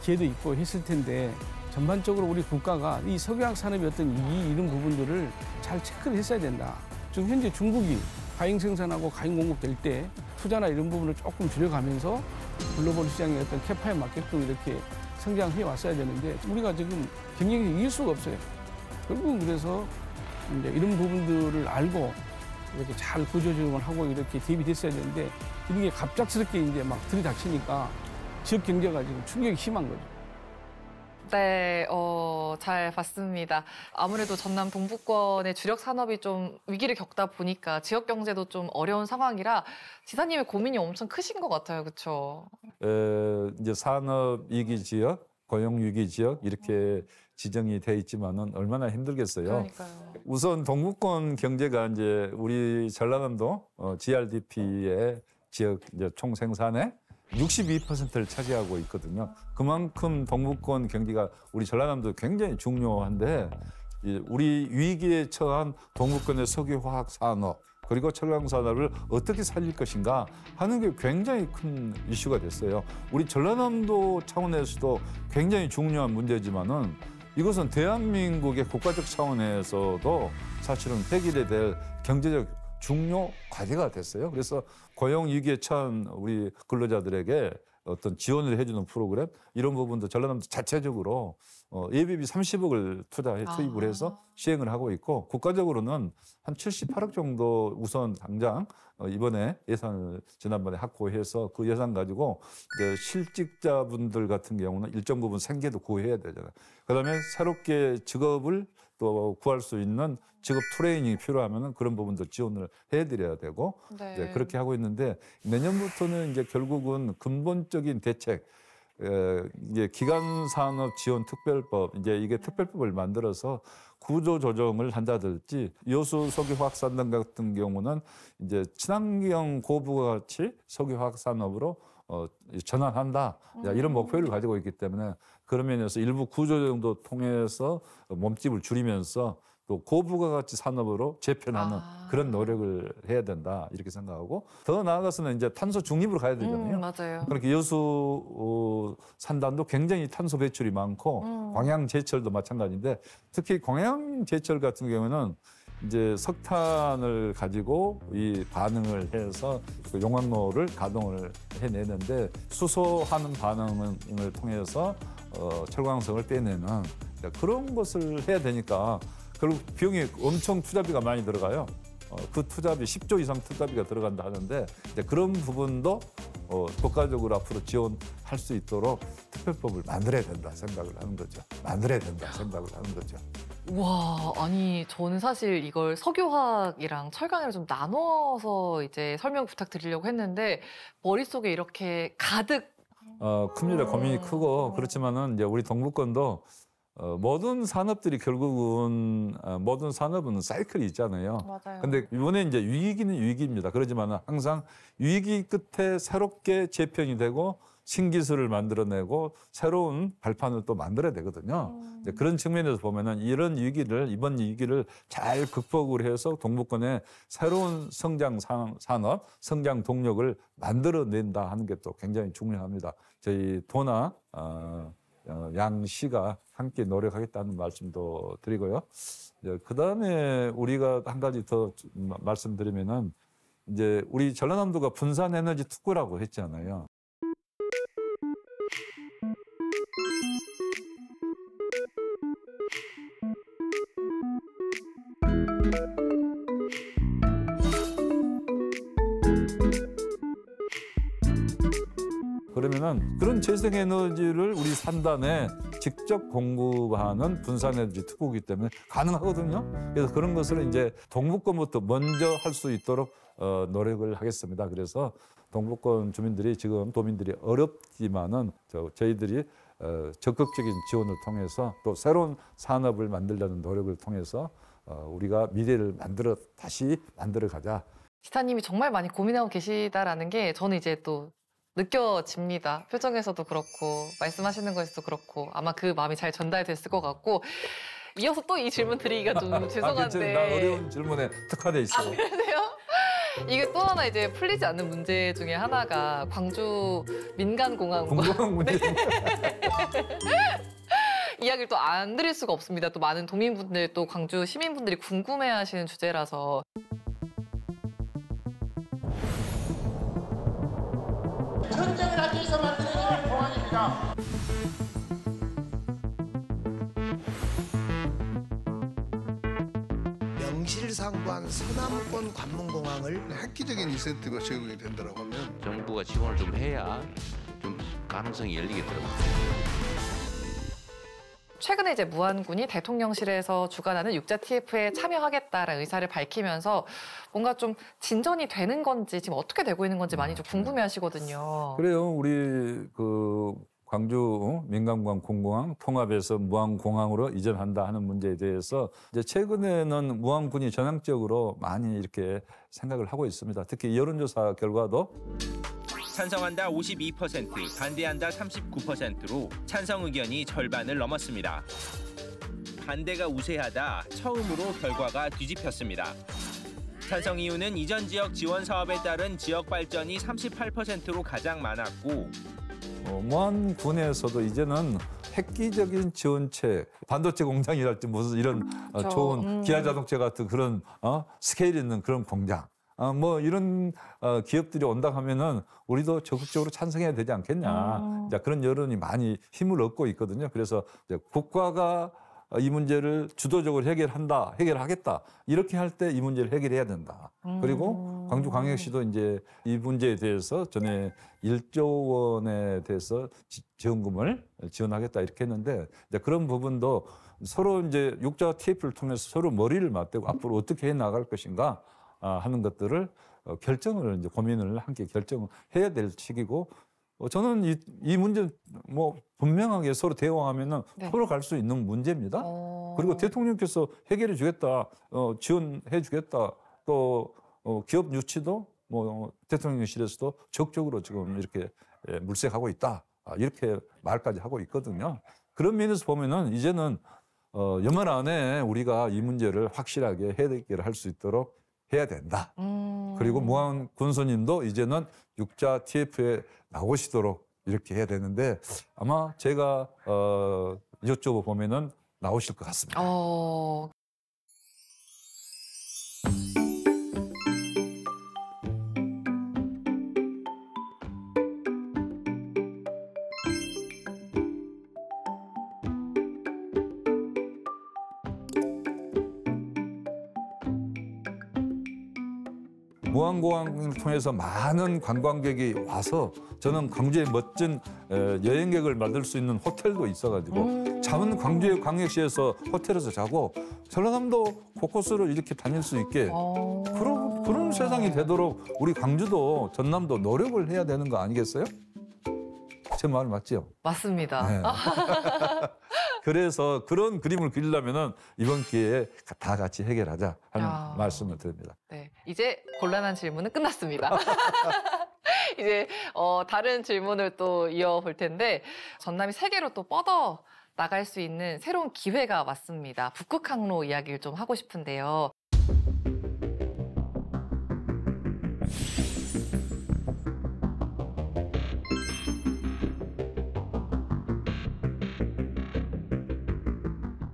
기회도 있고 했을 텐데 전반적으로 우리 국가가 이 석유화학 산업의 어떤 이런 부분들을 잘 체크를 했어야 된다. 지금 현재 중국이 과잉 생산하고 과잉 공급될 때 투자나 이런 부분을 조금 줄여가면서 글로벌 시장의 어떤 캐파에 맞게끔 이렇게 성장해 왔어야 되는데 우리가 지금 경쟁력이 이길 수가 없어요. 결국은 그래서 이제 이런 부분들을 알고 이렇게 잘 구조조정을 하고 이렇게 대비됐어야 되는데 이런 게 갑작스럽게 이제 막 들이닥치니까 지역 경제가 지금 충격이 심한 거죠. 네, 잘 봤습니다. 아무래도 전남 동부권의 주력 산업이 좀 위기를 겪다 보니까 지역 경제도 좀 어려운 상황이라 지사님의 고민이 엄청 크신 것 같아요, 그렇죠? 이제 산업 위기 지역, 고용 위기 지역 이렇게 지정이 돼 있지만은 얼마나 힘들겠어요. 그러니까요. 우선 동부권 경제가 이제 우리 전라남도 GRDP의 지역 이제 총 생산의 62%를 차지하고 있거든요. 그만큼 동부권 경기가 우리 전라남도 굉장히 중요한데 우리 위기에 처한 동부권의 석유화학 산업 그리고 철강 산업을 어떻게 살릴 것인가 하는 게 굉장히 큰 이슈가 됐어요. 우리 전라남도 차원에서도 굉장히 중요한 문제지만은 이것은 대한민국의 국가적 차원에서도 사실은 해결해야 될 경제적 중요 과제가 됐어요. 그래서 고용 위기에 처한 우리 근로자들에게 어떤 지원을 해주는 프로그램 이런 부분도 전라남도 자체적으로 예비비 30억을 투입을 해서 시행을 하고 있고 국가적으로는 한 78억 정도 우선 당장 이번에 예산을 지난번에 확보해서 그 예산 가지고 이제 실직자분들 같은 경우는 일정 부분 생계도 구해야 되잖아요. 그다음에 새롭게 직업을 또 구할 수 있는 직업 트레이닝이 필요하면은 그런 부분도 지원을 해드려야 되고 네. 이제 그렇게 하고 있는데 내년부터는 이제 결국은 근본적인 대책 이제 기간산업지원특별법 이제 이게 특별법을 만들어서 구조 조정을 한다든지 여수 석유화학 산업 같은 경우는 이제 친환경 고부가 가치 석유화학 산업으로 전환한다 이런 목표를 가지고 있기 때문에 그런 면에서 일부 구조조정도 통해서 몸집을 줄이면서 또 고부가가치 산업으로 재편하는 그런 노력을 해야 된다 이렇게 생각하고 더 나아가서는 이제 탄소 중립으로 가야 되잖아요. 맞아요. 그렇게 여수 산단도 굉장히 탄소 배출이 많고 광양제철도 마찬가지인데 특히 광양제철 같은 경우는 이제 석탄을 가지고 이 반응을 해서 그 용광로를 가동을 해내는데 수소하는 반응을 통해서 철광석을 떼내는 그런 것을 해야 되니까 결국 비용이 엄청 투자비가 많이 들어가요. 그 투자비 10조 이상 투자비가 들어간다 하는데 이제 그런 부분도 국가적으로 앞으로 지원할 수 있도록 특별법을 만들어야 된다 생각을 하는 거죠. 만들어야 된다 생각을 하는 거죠. 와, 아니 저는 사실 이걸 석유화학이랑 철강이랑 좀 나눠서 이제 설명 부탁드리려고 했는데 머릿속에 이렇게 가득 큽니다. 고민이 크고 그렇지만은 이제 우리 동부권도 모든 산업들이 결국은 모든 산업은 사이클이 있잖아요. 맞아요. 근데 이번에 이제 위기는 위기입니다. 그렇지만 항상 위기 끝에 새롭게 재편이 되고 신기술을 만들어내고 새로운 발판을 또 만들어야 되거든요. 이제 그런 측면에서 보면은 이번 위기를 잘 극복을 해서 동부권에 새로운 성장 산업, 성장 동력을 만들어낸다 하는 게 또 굉장히 중요합니다. 저희 도나 양시가 함께 노력하겠다는 말씀도 드리고요. 그다음에 우리가 한 가지 더 말씀드리면은 이제 우리 전라남도가 분산 에너지 특구라고 했잖아요. 그러면은 그런 재생에너지를 우리 산단에 직접 공급하는 분산에너지 특구이기 때문에 가능하거든요. 그래서 그런 것을 이제 동부권부터 먼저 할 수 있도록 노력을 하겠습니다. 그래서 동부권 주민들이 지금 도민들이 어렵지만은 저희들이 적극적인 지원을 통해서 또 새로운 산업을 만들려는 노력을 통해서 우리가 미래를 다시 만들어 가자. 지사님이 정말 많이 고민하고 계시다라는 게 저는 이제 또 느껴집니다. 표정에서도 그렇고 말씀하시는 거에서도 그렇고 아마 그 마음이 잘 전달됐을 것 같고 이어서 또 이 질문 드리기가 좀 죄송한데 나 어려운 질문에 특화돼 있어요. 그러세요? 이게 또 하나 이제 풀리지 않는 문제 중에 하나가 광주 민간공항 공항 문제. 이야기를 또 안 드릴 수가 없습니다. 또 많은 도민분들 또 광주 시민분들이 궁금해하시는 주제라서. 전쟁을 하기 위해서 만들어진 공항입니다. 명실상부한 서남권 관문공항을 획기적인 인센티브가 제공이 된다고 하면 정부가 지원을 좀 해야 좀 가능성이 열리겠더라고요. 최근에 이제 무안군이 대통령실에서 주관하는 육자 TF에 참여하겠다라는 의사를 밝히면서 뭔가 좀 진전이 되는 건지 지금 어떻게 되고 있는 건지 많이 좀 궁금해하시거든요. 그래요. 우리 그 광주 민간공항 공공항 통합해서 무안공항으로 이전한다 하는 문제에 대해서 이제 최근에는 무안군이 전향적으로 많이 이렇게 생각을 하고 있습니다. 특히 여론조사 결과도 찬성한다 52%, 반대한다 39%로 찬성 의견이 절반을 넘었습니다. 반대가 우세하다 처음으로 결과가 뒤집혔습니다. 찬성 이유는 이전 지역 지원 사업에 따른 지역 발전이 38%로 가장 많았고 무안군에서도 이제는 획기적인 지원책, 반도체 공장이랄지 무슨 이런 좋은 기아 자동차 같은 그런 스케일 있는 그런 공장, 뭐 이런 기업들이 온다 하면은 우리도 적극적으로 찬성해야 되지 않겠냐. 이제 그런 여론이 많이 힘을 얻고 있거든요. 그래서 이제 국가가 이 문제를 주도적으로 해결하겠다. 이렇게 할 때 이 문제를 해결해야 된다. 그리고 광주광역시도 이제 이 문제에 대해서 전에 1조 원에 대해서 지원금을 지원하겠다 이렇게 했는데 이제 그런 부분도 서로 이제 육자 TF를 통해서 서로 머리를 맞대고 앞으로 어떻게 해 나갈 것인가 하는 것들을 결정을 이제 고민을 함께 결정해야 될 시기고 저는 이 문제 뭐 분명하게 서로 대화하면은 서로 갈 수 있는 문제입니다. 그리고 대통령께서 해결해 주겠다, 지원해 주겠다, 또 기업 유치도 뭐 대통령실에서도 적극적으로 지금 이렇게 물색하고 있다 이렇게 말까지 하고 있거든요. 그런 면에서 보면은 이제는 연말 안에 우리가 이 문제를 확실하게 해결할 수 있도록 해야 된다. 그리고 무안 군수님도 이제는 육자 TF에 나오시도록 이렇게 해야 되는데 아마 제가 여쭤보 보면은 나오실 것 같습니다. 무안공항을 통해서 많은 관광객이 와서 저는 광주에 멋진 여행객을 만들 수 있는 호텔도 있어가지고 잠은 광주의 광역시에서 호텔에서 자고 전라남도 곳곳으로 이렇게 다닐 수 있게 그런 세상이 되도록 우리 광주도 전남도 노력을 해야 되는 거 아니겠어요? 제 말 맞죠? 맞습니다. 네. 그래서 그런 그림을 그리려면은 이번 기회에 다 같이 해결하자 하는 말씀을 드립니다. 네, 이제 곤란한 질문은 끝났습니다. 이제 다른 질문을 또 이어볼 텐데 전남이 세계로 또 뻗어 나갈 수 있는 새로운 기회가 왔습니다. 북극항로 이야기를 좀 하고 싶은데요.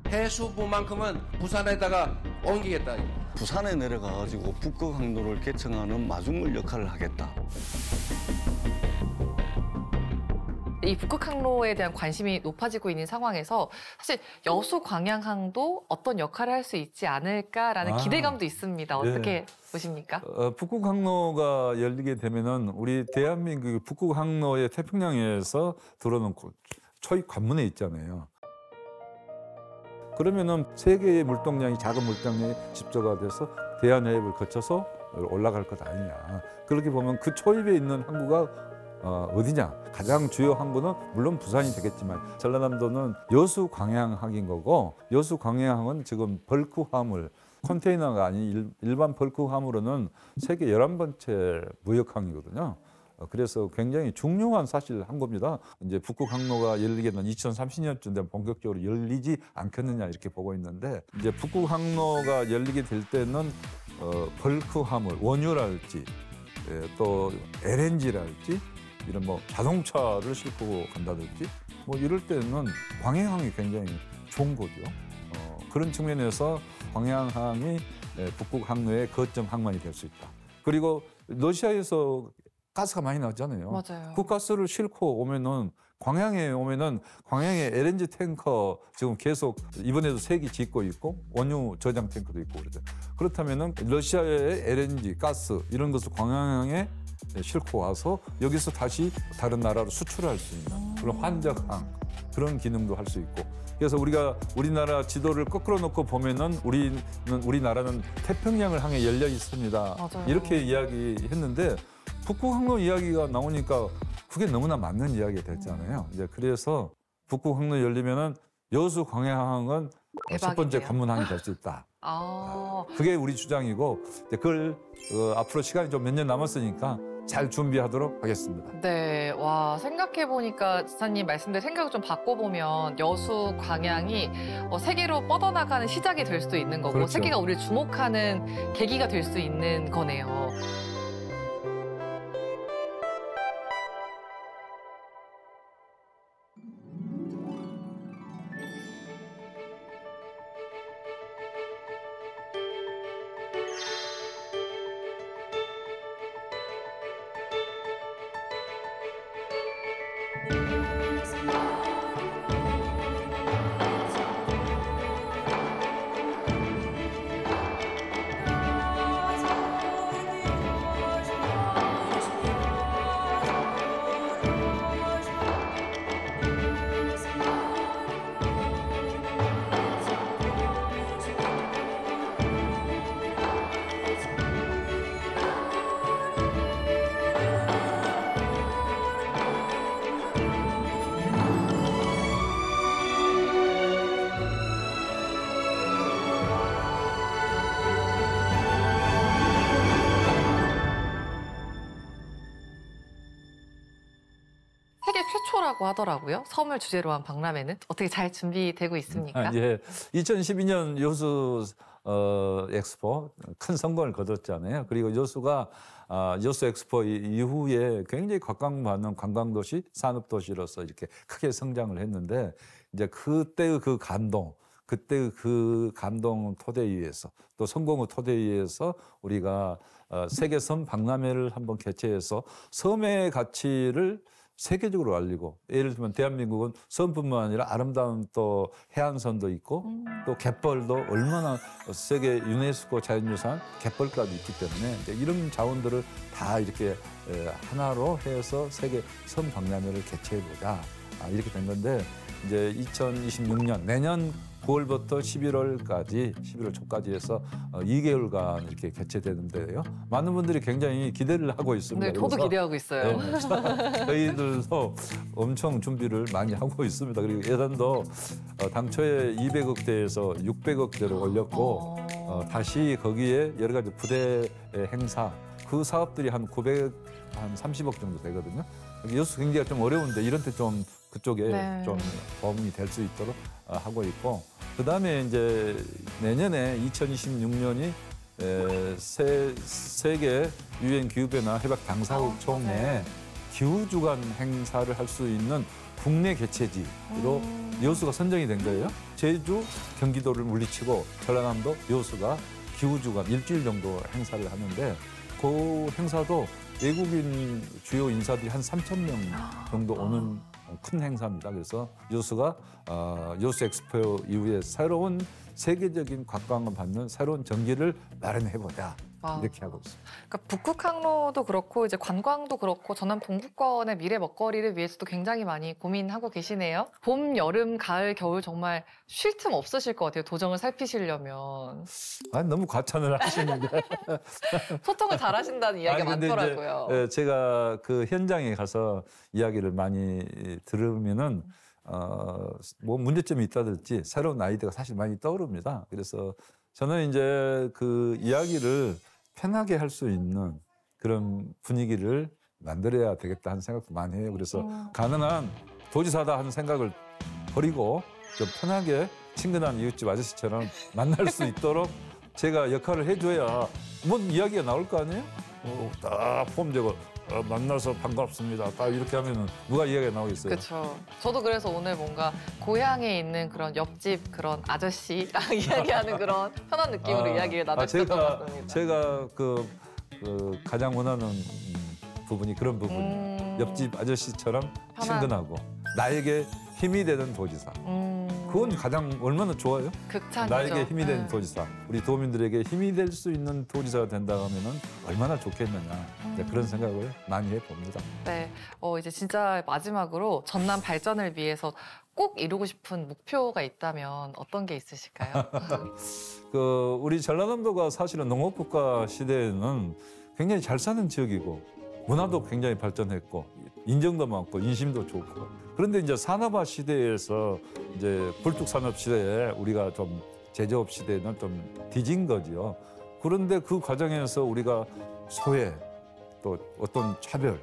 해수부만큼은 부산에다가 옮기겠다. 부산에 내려가가지고 북극항로를 개청하는 마중물 역할을 하겠다. 이 북극항로에 대한 관심이 높아지고 있는 상황에서 사실 여수광양항도 어떤 역할을 할 수 있지 않을까라는 기대감도 있습니다. 어떻게 보십니까? 북극항로가 열리게 되면은 우리 대한민국 북극항로의 태평양에서 들어오는 초입 관문에 있잖아요. 그러면은 세계의 물동량이 작은 물동량이 집조가 돼서 대한해협을 거쳐서 올라갈 것 아니냐. 그렇게 보면 그 초입에 있는 항구가 어디냐. 가장 주요 항구는 물론 부산이 되겠지만 전라남도는 여수광양항인 거고 여수광양항은 지금 벌크 화물 컨테이너가 아닌 일반 벌크 화물로는 세계 11번째 무역항이거든요. 그래서 굉장히 중요한 사실 항구입니다. 이제 북극항로가 열리게 되면 2030년쯤 되면 본격적으로 열리지 않겠느냐 이렇게 보고 있는데 이제 북극항로가 열리게 될 때는 벌크 화물, 원유랄지 또 LNG랄지 이런 뭐 자동차를 싣고 간다든지 뭐 이럴 때는 광해항이 굉장히 좋은 거죠. 그런 측면에서 광해항이 북극 항로의 거점 항만이 될 수 있다. 그리고 러시아에서 가스가 많이 나잖아요. 맞아요. 그 가스를 싣고 오면은 광양에 오면은 광양에 LNG 탱커 지금 계속 이번에도 3기 짓고 있고 원유 저장 탱커도 있고 그러죠. 그렇다면은 러시아의 LNG 가스 이런 것을 광양에 싣고 와서 여기서 다시 다른 나라로 수출할 수 있는 그런 환적항 그런 기능도 할 수 있고. 그래서 우리가 우리나라 지도를 거꾸로 놓고 보면은 우리나라는 태평양을 향해 열려 있습니다. 맞아요. 이렇게 이야기했는데 북극항로 이야기가 나오니까 그게 너무나 맞는 이야기가 됐잖아요. 이제 그래서 북극항로 열리면은 여수 광해항은 첫 번째 관문항이 될 수 있다. 그게 우리 주장이고 이제 그걸 앞으로 시간이 좀 몇 년 남았으니까 잘 준비하도록 하겠습니다. 네, 와 생각해보니까 지사님 말씀대로 생각을 좀 바꿔보면 여수 광양이 세계로 뻗어나가는 시작이 될 수도 있는 거고 그렇죠. 세계가 우리를 주목하는 계기가 될 수 있는 거네요. 세계 최초라고 하더라고요. 섬을 주제로 한 박람회는 어떻게 잘 준비되고 있습니까? 예, 2012년 여수 엑스포 큰 성공을 거뒀잖아요. 그리고 여수가 여수 엑스포 이후에 굉장히 각광받는 관광도시, 산업도시로서 이렇게 크게 성장을 했는데 이제 그때의 그 감동, 그때의 그 감동 토대 위에서 또 성공의 토대 위에서 우리가 세계섬 박람회를 한번 개최해서 섬의 가치를 세계적으로 알리고 예를 들면 대한민국은 섬뿐만 아니라 아름다운 또 해안선도 있고 또 갯벌도 얼마나 세계 유네스코 자연유산 갯벌까지 있기 때문에 이제 이런 자원들을 다 이렇게 하나로 해서 세계 섬 박람회를 개최해보자 이렇게 된 건데 이제 2026년 내년 9월부터 11월 초까지 해서 2개월간 이렇게 개최되는데요. 많은 분들이 굉장히 기대를 하고 있습니다. 네, 저도 기대하고 있어요. 네, 저희들도 엄청 준비를 많이 하고 있습니다. 그리고 예산도 당초에 200억대에서 600억대로 올렸고 다시 거기에 여러 가지 부대 행사 그 사업들이 한 30억 정도 되거든요. 여수 경기가 좀 어려운데 이런 때 좀 그쪽에 네. 좀 도움이 될 수 있도록 하고 있고 그다음에 이제 내년에 2026년이 세계 유엔 기후변화 협약 당사국 총회 기후주간 행사를 할 수 있는 국내 개최지로 여수가 선정이 된 거예요. 제주, 경기도를 물리치고 전라남도, 여수가 기후주간 일주일 정도 행사를 하는데 그 행사도 외국인 주요 인사들이 한 3,000명 정도 오는 큰 행사입니다. 그래서 여수가 여수 엑스포 이후에 새로운 세계적인 각광을 받는 새로운 전기를 마련해보자 이렇게 하고 있습니다. 그러니까 북극항로도 그렇고 이제 관광도 그렇고 전남 동부권의 미래 먹거리를 위해서도 굉장히 많이 고민하고 계시네요. 봄, 여름, 가을, 겨울 정말 쉴 틈 없으실 것 같아요. 도정을 살피시려면. 너무 과찬을 하시는데. 소통을 잘하신다는 이야기가 많더라고요. 이제, 제가 그 현장에 가서 이야기를 많이 들으면은 뭐 문제점이 있다든지 새로운 아이디어가 사실 많이 떠오릅니다. 그래서 저는 이제 그 이야기를 편하게 할 수 있는 그런 분위기를 만들어야 되겠다 하는 생각도 많이 해요. 그래서 가능한 도지사다 하는 생각을 버리고 좀 편하게 친근한 이웃집 아저씨처럼 만날 수 있도록 제가 역할을 해줘야 뭔 이야기가 나올 거 아니에요? 딱 폼되고 만나서 반갑습니다. 딱 이렇게 하면은 누가 이야기가 나오겠어요? 그렇죠. 저도 그래서 오늘 뭔가 고향에 있는 그런 옆집 그런 아저씨랑 이야기하는 그런 편한 느낌으로 이야기를 나눴던 것 같습니다. 제가 그 가장 원하는 부분이 그런 부분. 옆집 아저씨처럼 친근하고 나에게 힘이 되는 도지사. 그건 가장 얼마나 좋아요? 극찬이죠. 나에게 힘이 되는 도지사. 우리 도민들에게 힘이 될 수 있는 도지사가 된다 하면은 얼마나 좋겠느냐. 이제 그런 생각을 많이 해봅니다. 네, 이제 진짜 마지막으로 전남 발전을 위해서 꼭 이루고 싶은 목표가 있다면 어떤 게 있으실까요? 우리 전라남도가 사실은 농업국가 시대에는 굉장히 잘 사는 지역이고 문화도 굉장히 발전했고 인정도 많고 인심도 좋고 그런데 이제 산업화 시대에서 이제 굴뚝산업 시대에 우리가 좀 제조업 시대는 좀 뒤진 거죠. 그런데 그 과정에서 우리가 소외 또 어떤 차별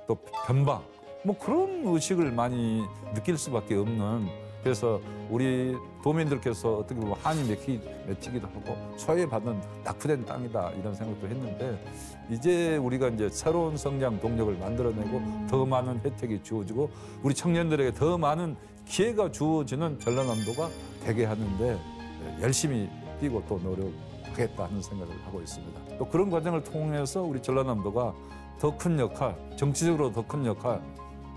또 변방 뭐 그런 의식을 많이 느낄 수밖에 없는 그래서 우리 도민들께서 어떻게 보면 한이 맺히기도 하고 소외받은 낙후된 땅이다 이런 생각도 했는데 이제 우리가 이제 새로운 성장 동력을 만들어내고 더 많은 혜택이 주어지고 우리 청년들에게 더 많은 기회가 주어지는 전라남도가 되게 하는데 열심히 뛰고 또 노력하겠다 하는 생각을 하고 있습니다. 또 그런 과정을 통해서 우리 전라남도가 더 큰 역할, 정치적으로 더 큰 역할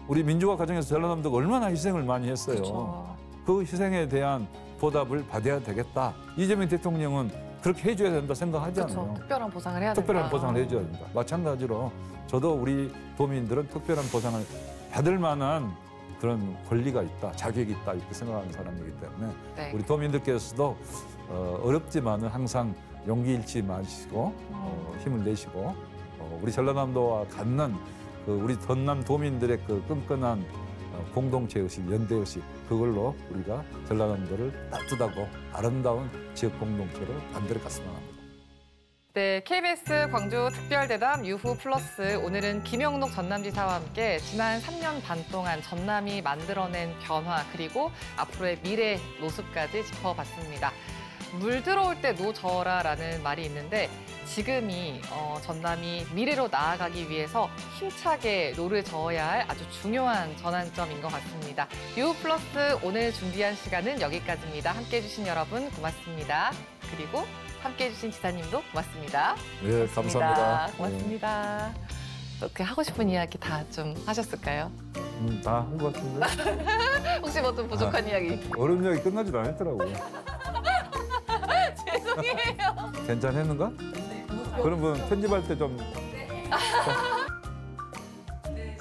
우리 민주화 과정에서 전라남도가 얼마나 희생을 많이 했어요. 그렇죠. 그 희생에 대한 보답을 받아야 되겠다. 이재명 대통령은 그렇게 해줘야 된다 생각하잖아요. 그렇죠. 특별한 보상을 해야 된다. 특별한 보상을 해줘야 된다. 마찬가지로 저도 우리 도민들은 특별한 보상을 받을 만한 그런 권리가 있다, 자격이 있다 이렇게 생각하는 사람이기 때문에 네. 우리 도민들께서도 어렵지만은 항상 용기 잃지 마시고 힘을 내시고 우리 전라남도와 갖는 우리 전남 도민들의 그 끈끈한 공동체의식, 연대의식 그걸로 우리가 전라남도를 따뜻하고 아름다운 지역 공동체로 만들어갔으면 합니다. 네, KBS 광주 특별대담 유후 플러스 오늘은 김영록 전남지사와 함께 지난 3년 반 동안 전남이 만들어낸 변화 그리고 앞으로의 미래 노숙까지 짚어봤습니다. 물 들어올 때 노 저어라라는 말이 있는데 지금이 전남이 미래로 나아가기 위해서 힘차게 노를 저어야 할 아주 중요한 전환점인 것 같습니다. 유후 플러스 오늘 준비한 시간은 여기까지입니다. 함께해 주신 여러분 고맙습니다. 그리고 함께해 주신 지사님도 고맙습니다. 네, 감사합니다. 고맙습니다. 어떻게 하고 싶은 이야기 다 좀 하셨을까요? 다 한 것 같은데. 혹시 뭐 좀 부족한 이야기? 어려운 이야기 끝나지도 않았더라고요. 죄송해요. 괜찮았는가? 그러면 편집할 때 좀.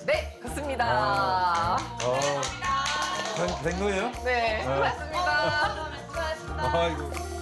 네, 좋습니다. 된 거예요? 네, 고맙습니다. 아이고.